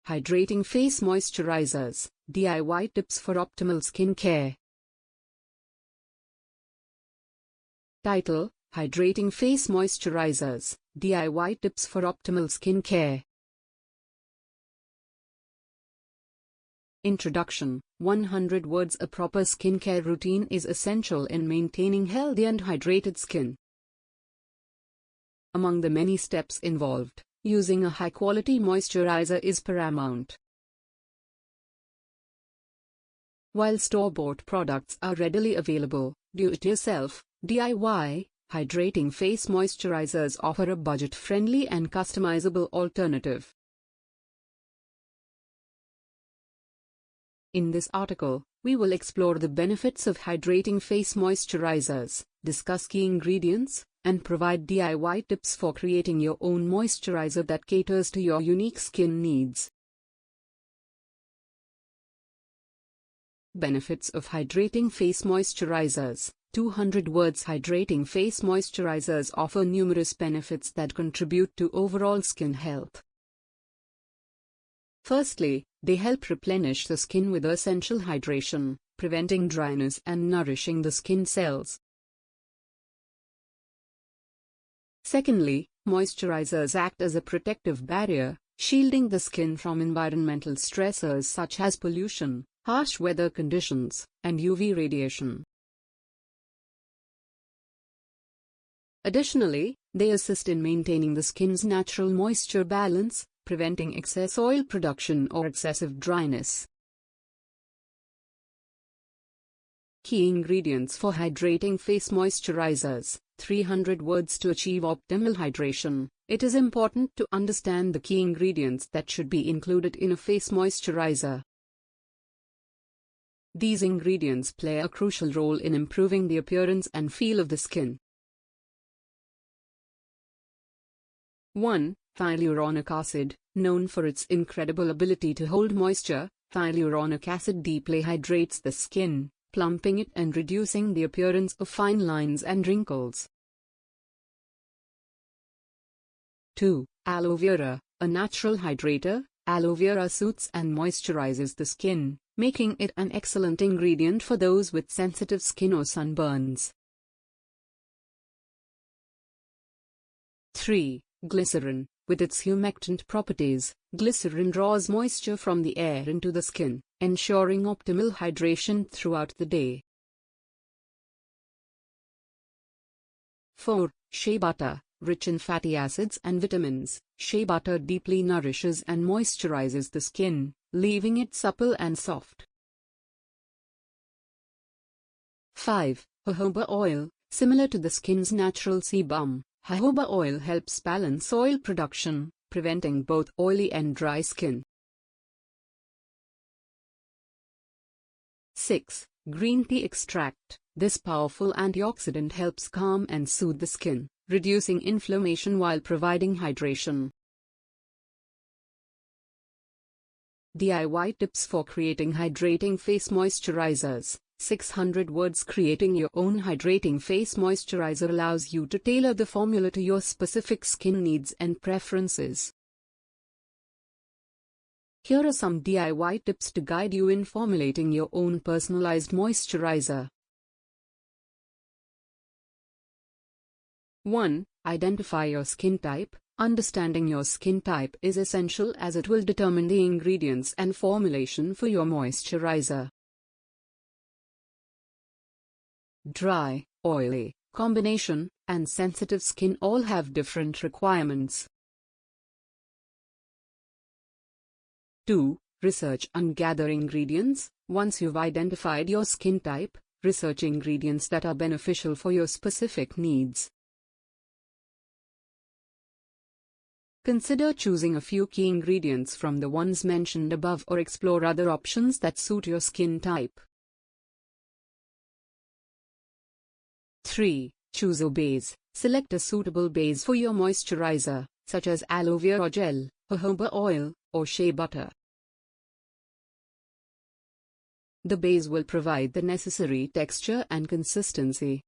Hydrating Face Moisturizers, DIY Tips for Optimal Skin Care. Title: Hydrating Face Moisturizers, DIY Tips for Optimal Skin Care. Introduction: 100 words. A proper skincare routine is essential in maintaining healthy and hydrated skin. Among the many steps involved, using a high-quality moisturizer is paramount. While store-bought products are readily available, do-it-yourself (DIY) hydrating face moisturizers offer a budget-friendly and customizable alternative. In this article, we will explore the benefits of hydrating face moisturizers, discuss key ingredients, and provide DIY tips for creating your own moisturizer that caters to your unique skin needs. Benefits of hydrating face moisturizers. 200 words. Hydrating face moisturizers offer numerous benefits that contribute to overall skin health. Firstly, they help replenish the skin with essential hydration, preventing dryness and nourishing the skin cells. Secondly, moisturizers act as a protective barrier, shielding the skin from environmental stressors such as pollution, harsh weather conditions, and UV radiation. Additionally, they assist in maintaining the skin's natural moisture balance, preventing excess oil production or excessive dryness. Key ingredients for hydrating face moisturizers. 300 words. To achieve optimal hydration, it is important to understand the key ingredients that should be included in a face moisturizer. These ingredients play a crucial role in improving the appearance and feel of the skin. 1. Hyaluronic acid. Known for its incredible ability to hold moisture, hyaluronic acid deeply hydrates the skin, plumping it and reducing the appearance of fine lines and wrinkles. 2. Aloe vera. A natural hydrator, aloe vera soothes and moisturizes the skin, making it an excellent ingredient for those with sensitive skin or sunburns. 3. Glycerin. With its humectant properties, glycerin draws moisture from the air into the skin, ensuring optimal hydration throughout the day. 4. Shea butter. Rich in fatty acids and vitamins, shea butter deeply nourishes and moisturizes the skin, leaving it supple and soft. 5. Jojoba oil. Similar to the skin's natural sebum, jojoba oil helps balance oil production, preventing both oily and dry skin. 6. Green tea extract. This powerful antioxidant helps calm and soothe the skin, reducing inflammation while providing hydration. DIY tips for creating hydrating face moisturizers. 600 words. Creating your own hydrating face moisturizer allows you to tailor the formula to your specific skin needs and preferences. Here are some DIY tips to guide you in formulating your own personalized moisturizer. 1. Identify your skin type. Understanding your skin type is essential as it will determine the ingredients and formulation for your moisturizer. Dry, oily, combination, and sensitive skin all have different requirements. 2. Research and gather ingredients. Once you've identified your skin type, research ingredients that are beneficial for your specific needs. Consider choosing a few key ingredients from the ones mentioned above or explore other options that suit your skin type. 3. Choose a base. Select a suitable base for your moisturizer, such as aloe vera gel, jojoba oil, or shea butter. The base will provide the necessary texture and consistency.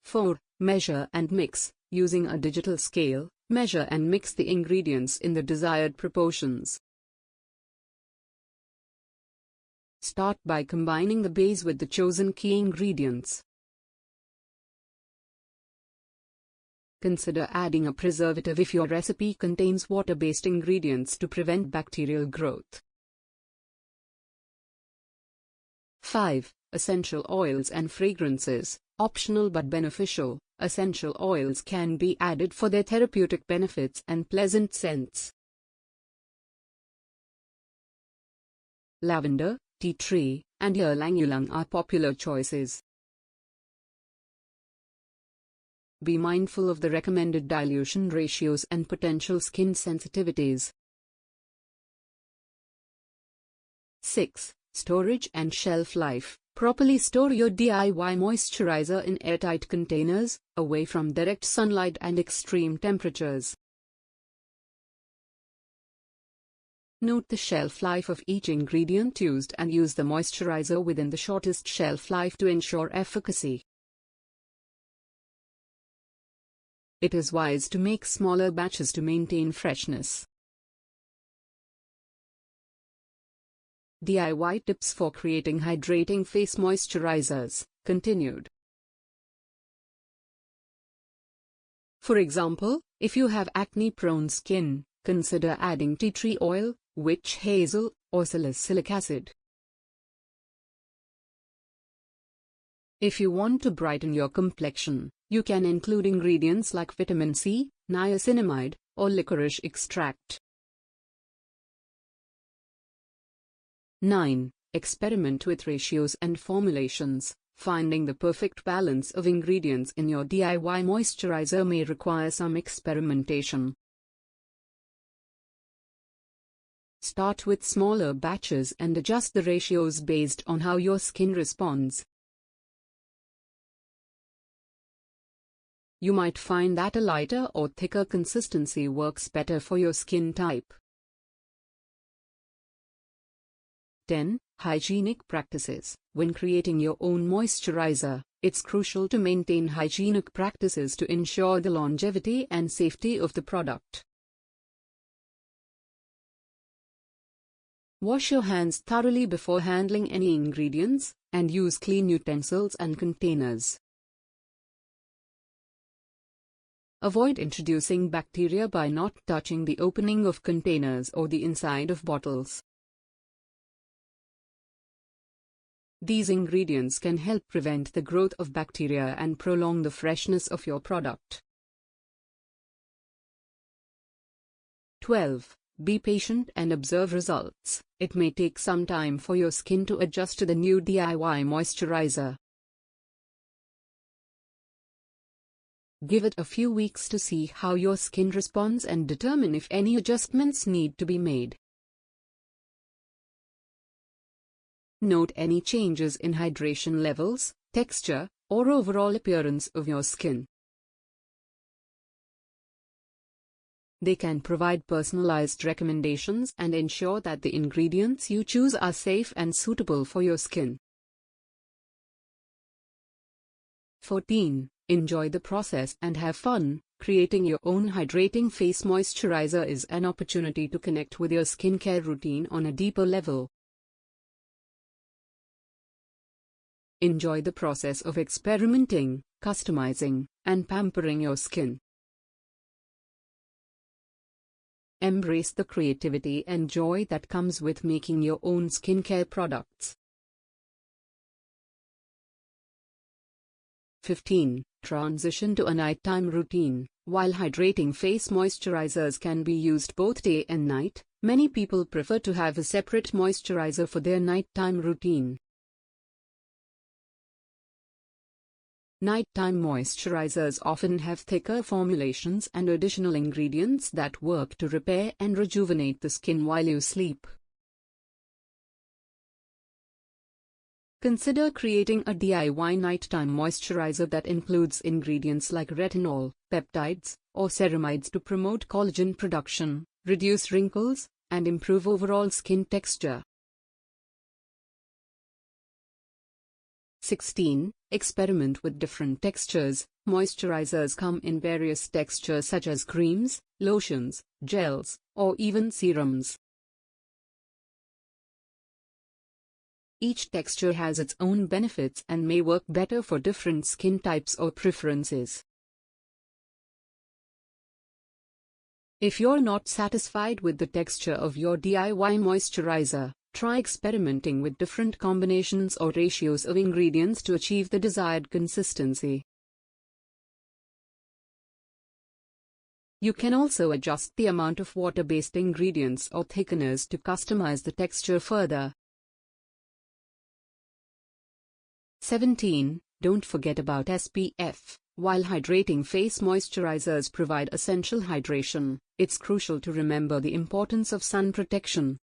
4. Measure and mix. Using a digital scale, Measure and mix the ingredients in the desired proportions. Start by combining the base with the chosen key ingredients. Consider adding a preservative if your recipe contains water-based ingredients to prevent bacterial growth. 5. Essential oils and fragrances. Optional but beneficial, essential oils can be added for their therapeutic benefits and pleasant scents. Lavender, tea tree, and ylang-ylang are popular choices. Be mindful of the recommended dilution ratios and potential skin sensitivities. 6. Storage and shelf life. Properly store your DIY moisturizer in airtight containers, away from direct sunlight and extreme temperatures. Note the shelf life of each ingredient used and use the moisturizer within the shortest shelf life to ensure efficacy. It is wise to make smaller batches to maintain freshness. DIY tips for creating hydrating face moisturizers, continued. For example, if you have acne-prone skin, consider adding tea tree oil, witch hazel, or salicylic acid. If you want to brighten your complexion, you can include ingredients like vitamin C, niacinamide, or licorice extract. 9. Experiment with ratios and formulations. Finding the perfect balance of ingredients in your DIY moisturizer may require some experimentation. Start with smaller batches and adjust the ratios based on how your skin responds. You might find that a lighter or thicker consistency works better for your skin type. 10. Hygienic practices. When creating your own moisturizer, it's crucial to maintain hygienic practices to ensure the longevity and safety of the product. Wash your hands thoroughly before handling any ingredients, and use clean utensils and containers. Avoid introducing bacteria by not touching the opening of containers or the inside of bottles. These ingredients can help prevent the growth of bacteria and prolong the freshness of your product. 12. Be patient and observe results. It may take some time for your skin to adjust to the new DIY moisturizer. Give it a few weeks to see how your skin responds and determine if any adjustments need to be made. Note any changes in hydration levels, texture, or overall appearance of your skin. They can provide personalized recommendations and ensure that the ingredients you choose are safe and suitable for your skin. 14. Enjoy the process and have fun. Creating your own hydrating face moisturizer is an opportunity to connect with your skincare routine on a deeper level. Enjoy the process of experimenting, customizing, and pampering your skin. Embrace the creativity and joy that comes with making your own skincare products. 15. Transition to a nighttime routine. While hydrating face moisturizers can be used both day and night, many people prefer to have a separate moisturizer for their nighttime routine. Nighttime moisturizers often have thicker formulations and additional ingredients that work to repair and rejuvenate the skin while you sleep. Consider creating a DIY nighttime moisturizer that includes ingredients like retinol, peptides, or ceramides to promote collagen production, reduce wrinkles, and improve overall skin texture. 16. Experiment with different textures. Moisturizers come in various textures such as creams, lotions, gels, or even serums. Each texture has its own benefits and may work better for different skin types or preferences. If you're not satisfied with the texture of your DIY moisturizer, try experimenting with different combinations or ratios of ingredients to achieve the desired consistency. You can also adjust the amount of water-based ingredients or thickeners to customize the texture further. 17. Don't forget about SPF. While hydrating face moisturizers provide essential hydration, it's crucial to remember the importance of sun protection.